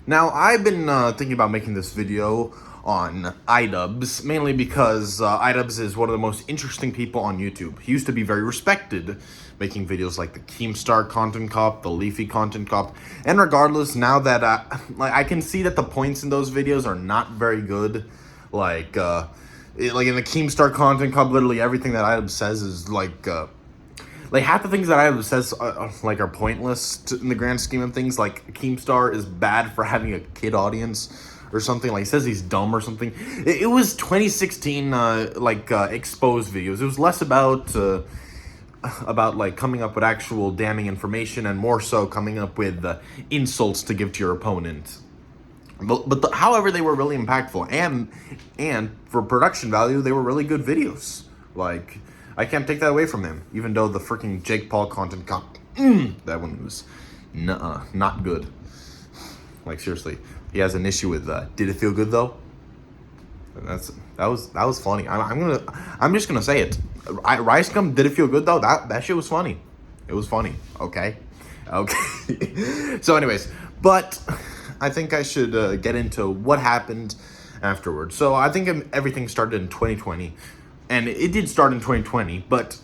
Now, I've been thinking about making this video on idubz, mainly because idubz is one of the most interesting people on YouTube. He used to be very respected, making videos like the Keemstar Content Cop, the Leafy Content Cop, and regardless, now that I can see that the points in those videos are not very good, like in the Keemstar Content Cop, literally everything that idubz says is like half the things that idubz says are pointless in the grand scheme of things. Like Keemstar is bad for having a kid audience or something. Like, he says he's dumb or something. It was 2016 exposed videos. It was less about like coming up with actual damning information and more so coming up with insults to give to your opponent. However, they were really impactful, and for production value, they were really good videos. Like, I can't take that away from him, even though the freaking Jake Paul Content Cop, that one was not good. Like, seriously, he has an issue with did it feel good though? That was funny. I'm just gonna say it. Rice Gum, did it feel good though? That shit was funny. It was funny. Okay. So anyways, but I think I should get into what happened afterwards. So I think everything started in 2020. And it did start in 2020, but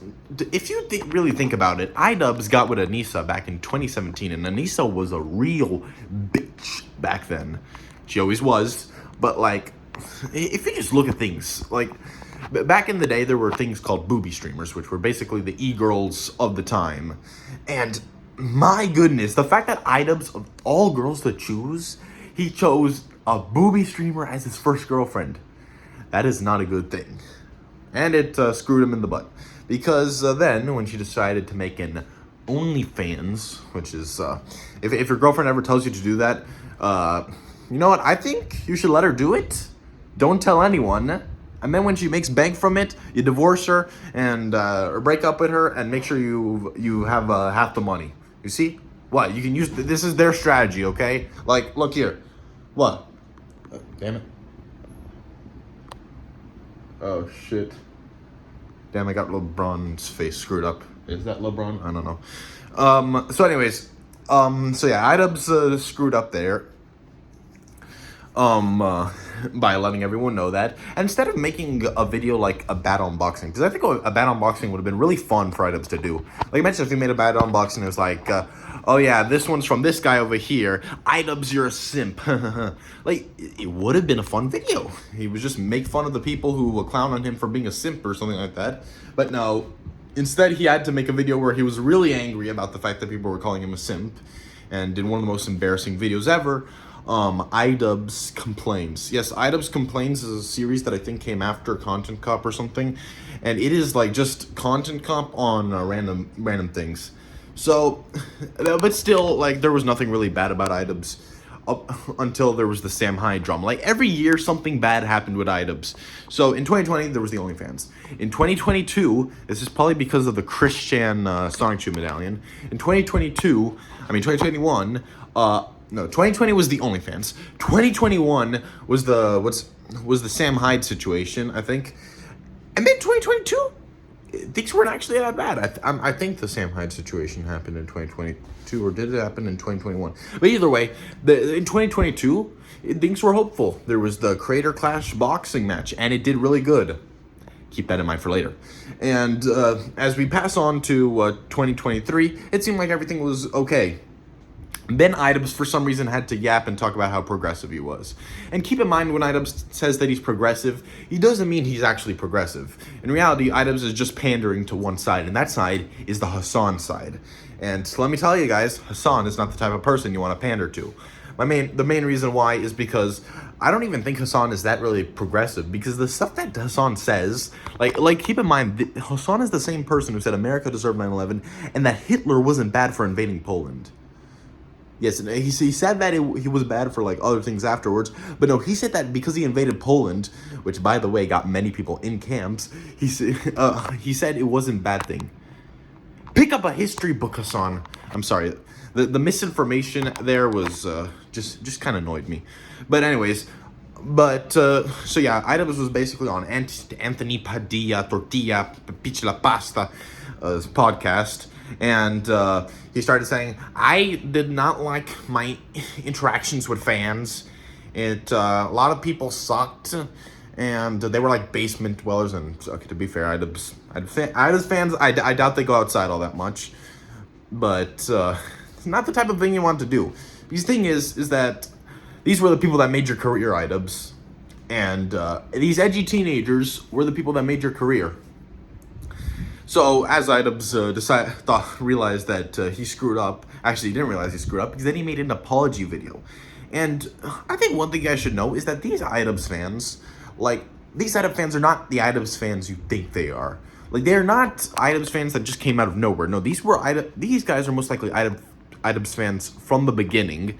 if you really think about it, idubz got with Anissa back in 2017, and Anissa was a real bitch back then. She always was, but like, if you just look at things, like, back in the day, there were things called booby streamers, which were basically the e-girls of the time. And my goodness, the fact that idubz, of all girls to choose, he chose a booby streamer as his first girlfriend. That is not a good thing. And it screwed him in the butt. Because then, when she decided to make an OnlyFans, which is, if your girlfriend ever tells you to do that, you know what? I think you should let her do it. Don't tell anyone. And then when she makes bank from it, you divorce her and or break up with her and make sure you have half the money. You see? What? You can use... This is their strategy, okay? Like, look here. What? Damn it. Oh, shit. Damn, I got LeBron's face screwed up. Is that LeBron? I don't know. So anyways, so yeah, idubz screwed up there. By letting everyone know that. And instead of making a video like a bad unboxing, because I think a bad unboxing would have been really fun for idubz to do. Like, imagine if we made a bad unboxing, it was like, oh yeah, this one's from this guy over here. idubz, you're a simp. Like, it would have been a fun video. He would just make fun of the people who will clown on him for being a simp or something like that. But no, instead he had to make a video where he was really angry about the fact that people were calling him a simp, and did one of the most embarrassing videos ever. idubz Complains. Yes, idubz Complains is a series that I think came after Content Cop or something, and it is like just Content Cop on random things. So, but still, like, there was nothing really bad about idubz up until there was the Sam Hyde drama. Like, every year something bad happened with idubz. So in 2020 there was the OnlyFans. In 2022, this is probably because of the Christian Sonic Shoe medallion. In 2021. No, 2020 was the OnlyFans. 2021 was the Sam Hyde situation, I think. And then 2022, things weren't actually that bad. I think the Sam Hyde situation happened in 2022, or did it happen in 2021? But either way, in 2022, things were hopeful. There was the Creator Clash boxing match, and it did really good. Keep that in mind for later. And as we pass on to 2023, it seemed like everything was okay. Then idubz, for some reason, had to yap and talk about how progressive he was. And keep in mind, when idubz says that he's progressive, he doesn't mean he's actually progressive. In reality, idubz is just pandering to one side, and that side is the Hassan side. And let me tell you guys, Hassan is not the type of person you want to pander to. The main reason why is because I don't even think Hassan is that really progressive, because the stuff that Hassan says, like keep in mind, Hassan is the same person who said America deserved 9/11 and that Hitler wasn't bad for invading Poland. Yes, and he said that he was bad for, like, other things afterwards. But no, he said that because he invaded Poland, which, by the way, got many people in camps, he said it wasn't a bad thing. Pick up a history book, Hassan. I'm sorry. The misinformation there was just kind of annoyed me. But anyways, so yeah, idubz was basically on Anthony Padilla, Tortilla, Pichla Pasta podcast. And he started saying, I did not like my interactions with fans. A lot of people sucked, and they were like basement dwellers. And okay, to be fair, idubz fans, I doubt they go outside all that much. But it's not the type of thing you want to do. Because the thing is that these were the people that made your career, idubz. And these edgy teenagers were the people that made your career. So as idubz realized that he screwed up. Actually, he didn't realize he screwed up because then he made an apology video. And I think one thing you guys should know is that these idubz fans, like, these idubz fans are not the idubz fans you think they are. Like, they're not idubz fans that just came out of nowhere. No, these guys are most likely idubz fans from the beginning.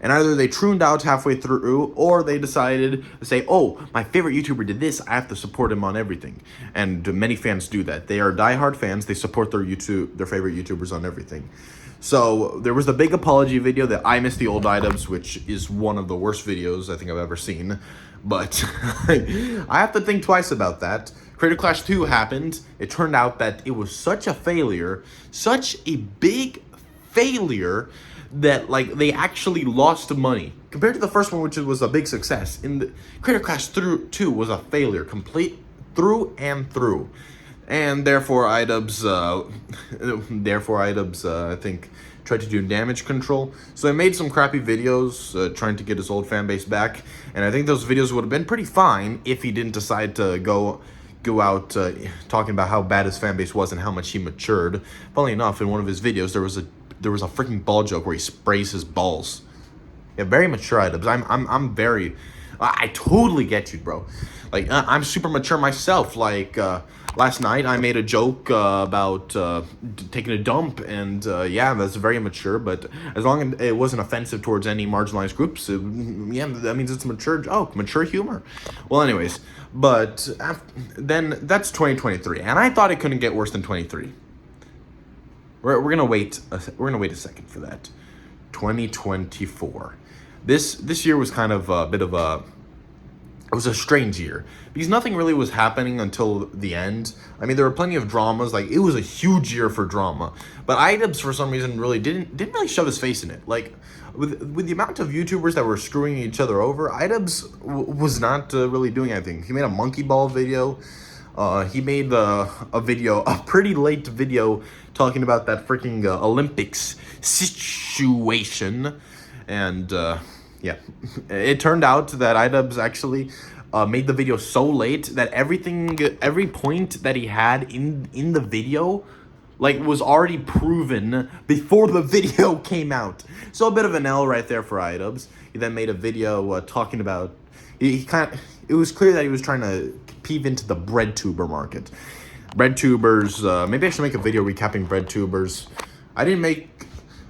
And either they tuned out halfway through, or they decided to say, oh, my favorite YouTuber did this, I have to support him on everything. And many fans do that. They are diehard fans. They support their favorite YouTubers on everything. So there was the big apology video that I Miss the Old idubz, which is one of the worst videos I think I've ever seen. But I have to think twice about that. Creator Clash 2 happened. It turned out that it was such a failure, such a big failure, that like they actually lost money compared to the first one, which was a big success. In the Creator Clash 2 was a failure, complete through and through, and therefore idubz, I think tried to do damage control. So he made some crappy videos trying to get his old fan base back, and I think those videos would have been pretty fine if he didn't decide to go out talking about how bad his fan base was and how much he matured. Funnily enough, in one of his videos there was a freaking ball joke where he sprays his balls. Yeah, very mature idubz. I totally get you, bro. Like, I'm super mature myself. Like, last night I made a joke about taking a dump, and yeah, that's very mature, but as long as it wasn't offensive towards any marginalized groups, yeah, that means it's mature humor. Well, anyways, but then that's 2023, and I thought it couldn't get worse than 23. We're gonna wait. We're gonna wait a second for that. 2024. This year was kind of a bit of a. It was a strange year because nothing really was happening until the end. I mean, there were plenty of dramas. Like, it was a huge year for drama, but idubz for some reason really didn't really shove his face in it. Like, with the amount of YouTubers that were screwing each other over, idubz was not really doing anything. He made a monkey ball video. He made a pretty late video talking about that freaking Olympics situation. And yeah, it turned out that idubz actually made the video so late that every point that he had in the video, like, was already proven before the video came out. So a bit of an L right there for idubz. He then made a video talking about, it was clear that he was trying to peeve into the bread tuber market. Bread tubers, maybe I should make a video recapping bread tubers.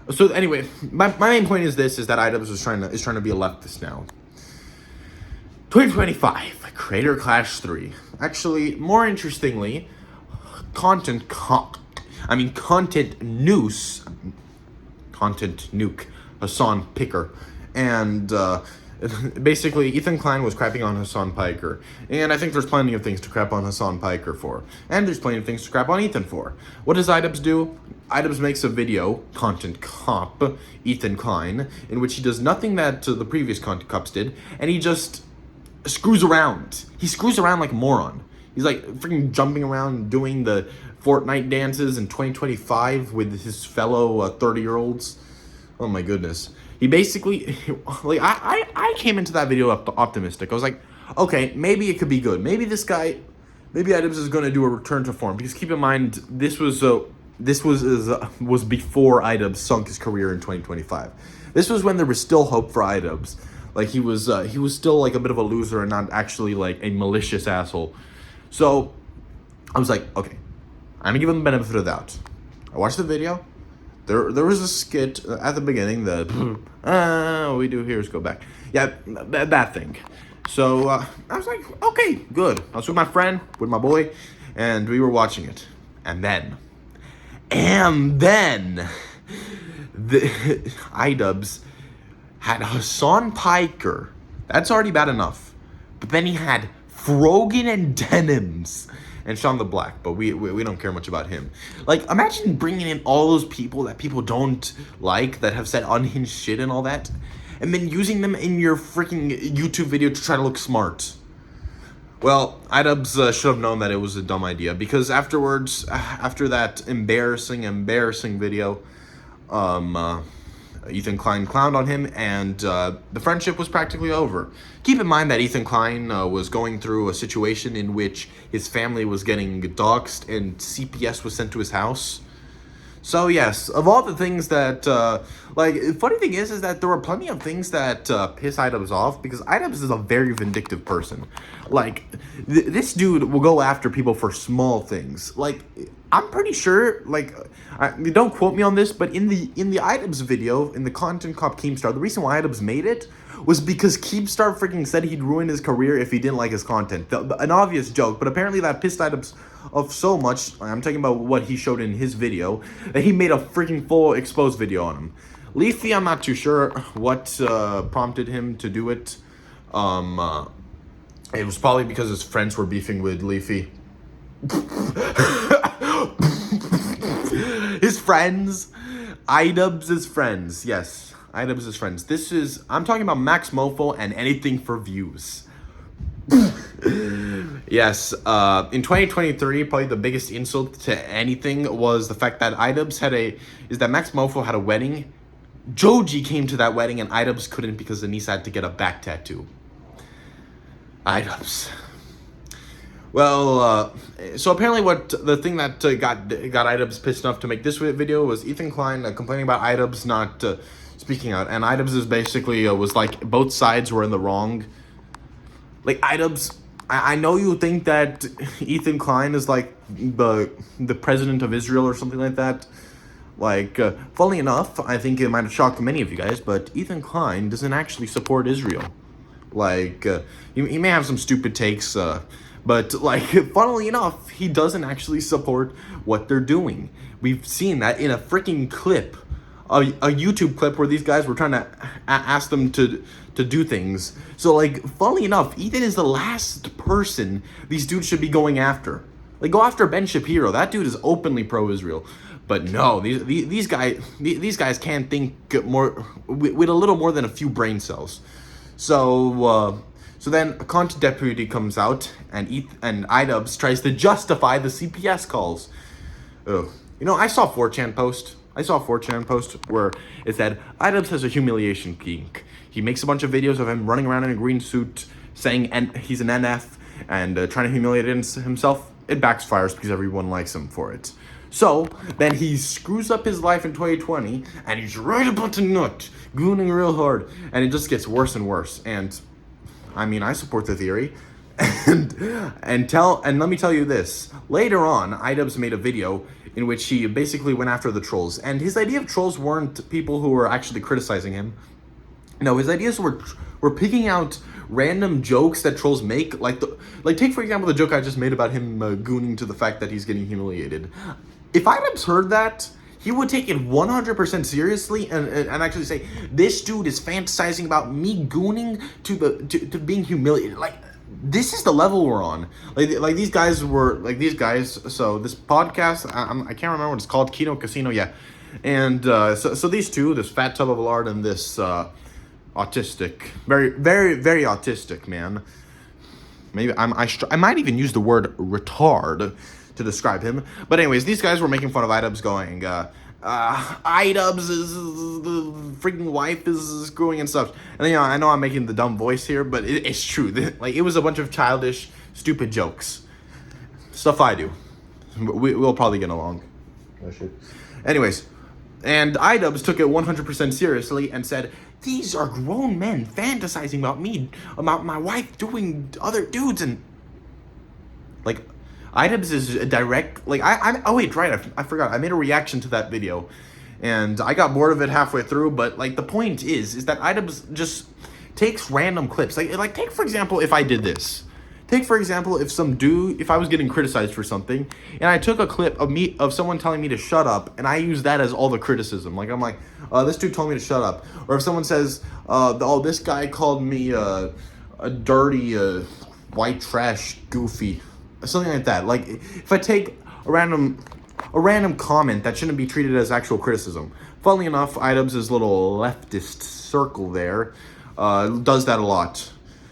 So anyway, my main point is that idubz is trying to be a leftist now. 2025, Creator Clash 3. Actually, more interestingly, content nuke, Hassan Picker, and basically Ethan Klein was crapping on Hassan Piker, and I think there's plenty of things to crap on Hassan Piker for, and there's plenty of things to crap on Ethan for. What does idubz do? idubz makes a video, Content Cop, Ethan Klein, in which he does nothing that the previous Content Cops did, and he just screws around. He screws around like a moron. He's like freaking jumping around doing the Fortnite dances in 2025 with his fellow 30-year-olds. Oh my goodness. He basically, like, I came into that video optimistic. I was like, okay, maybe it could be good. Maybe idubz is going to do a return to form. Because keep in mind, this was before idubz sunk his career in 2025. This was when there was still hope for idubz. Like, he was still like a bit of a loser and not actually like a malicious asshole. So I was like, okay, I'm gonna give him the benefit of the doubt. I watched the video. There was a skit at the beginning that all we do here is go back. Yeah, that thing. So I was like, okay, good. I was with my friend, with my boy, and we were watching it. And then the idubz had Hassan Piker. That's already bad enough. But then he had Frogan and Denims. and Sean the Black, but we don't care much about him. Like, imagine bringing in all those people that people don't like, that have said unhinged shit and all that, and then using them in your freaking YouTube video to try to look smart. Well, idubz should have known that it was a dumb idea, because afterwards, after that embarrassing video, Ethan Klein clowned on him, and the friendship was practically over. Keep in mind that Ethan Klein was going through a situation in which his family was getting doxxed and CPS was sent to his house. So yes, of all the things that, funny thing is that there were plenty of things that piss idubz off, because idubz is a very vindictive person. Like, this dude will go after people for small things. Like, I'm pretty sure, like, don't quote me on this, but in the idubz video, in the Content Cop Keemstar, the reason why idubz made it was because Keemstar freaking said he'd ruin his career if he didn't like his content. An obvious joke, but apparently that pissed idubz off so much, I'm talking about what he showed in his video, that he made a freaking full exposed video on him. Leafy, I'm not too sure what prompted him to do it. It was probably because his friends were beefing with Leafy. His friends. idubz' friends. Yes, idubz' friends. I'm talking about Max Mofo and anything for views. Yes, in 2023, probably the biggest insult to anything was the fact that Max Mofo had a wedding. Joji came to that wedding and idubz couldn't because Anissa had to get a back tattoo. idubz. Well, so apparently the thing that got idubz pissed enough to make this video was Ethan Klein complaining about idubz not speaking out. And idubz is basically was like both sides were in the wrong. Like, idubz, I know you think that Ethan Klein is like the president of Israel or something like that. Like, funnily enough, I think it might have shocked many of you guys, but Ethan Klein doesn't actually support Israel. Like, he may have some stupid takes, but, like, funnily enough, he doesn't actually support what they're doing. We've seen that in a freaking clip, a YouTube clip where these guys were trying to ask them to do things. So, like, funnily enough, Ethan is the last person these dudes should be going after. Like, go after Ben Shapiro. That dude is openly pro-Israel. But no, these guys can't think more with a little more than a few brain cells. So then a content deputy comes out, and idubz tries to justify the CPS calls. Ugh. You know, I saw a 4chan post where it said, idubz has a humiliation kink. He makes a bunch of videos of him running around in a green suit, saying he's an NF, and trying to humiliate himself. It backfires because everyone likes him for it. So, then he screws up his life in 2020, and he's right about to nut, gooning real hard, and it just gets worse and worse. And, I mean, I support the theory. And let me tell you this. Later on, idubz made a video in which he basically went after the trolls. And his idea of trolls weren't people who were actually criticizing him. No, his ideas were picking out random jokes that trolls make. Like take, for example, the joke I just made about him gooning to the fact that he's getting humiliated. If idubz heard that, he would take it 100% seriously and actually say, this dude is fantasizing about me gooning to being humiliated. Like, this is the level we're on. Like these guys. So this podcast, I can't remember what it's called. Kino Casino, yeah. And so these two, this fat tub of lard and this autistic, very, very, very autistic man. Maybe I might even use the word retard to describe him. But anyways, these guys were making fun of idubz, going, idubz is the freaking wife is screwing and stuff. And you know, I know I'm making the dumb voice here, but it's true. Like, it was a bunch of childish, stupid jokes, stuff I do. We'll probably get along. Oh shit. Anyways, and idubz took it 100% seriously and said, these are grown men fantasizing about my wife doing other dudes, and like, idubz is a direct, like, oh wait, right, I forgot, I made a reaction to that video, and I got bored of it halfway through, but, like, the point is that idubz just takes random clips, like, take, for example, if I did this. Take, for example, if I was getting criticized for something, and I took a clip of someone telling me to shut up, and I use that as all the criticism. Like, I'm like, this dude told me to shut up. Or if someone says, this guy called me a dirty, white trash goofy. Something like that. Like, if I take a random comment that shouldn't be treated as actual criticism. Funnily enough, idubz' little leftist circle there does that a lot.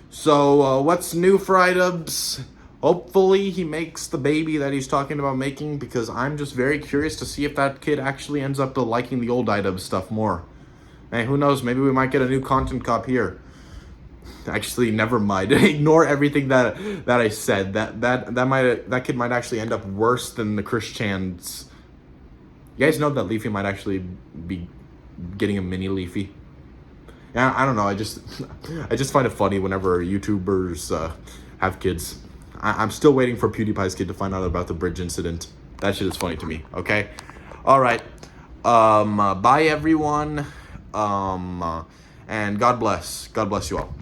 So, what's new for idubz? Hopefully he makes the baby that he's talking about making, because I'm just very curious to see if that kid actually ends up liking the old idubz stuff more. Hey, who knows? Maybe we might get a new content cop here. Actually, never mind. Ignore everything that I said. That kid might actually end up worse than the Christians. You guys know that Leafy might actually be getting a mini Leafy. Yeah, I don't know. I just find it funny whenever YouTubers have kids. I'm still waiting for PewDiePie's kid to find out about the bridge incident. That shit is funny to me. Okay, all right. Bye everyone. And God bless. God bless you all.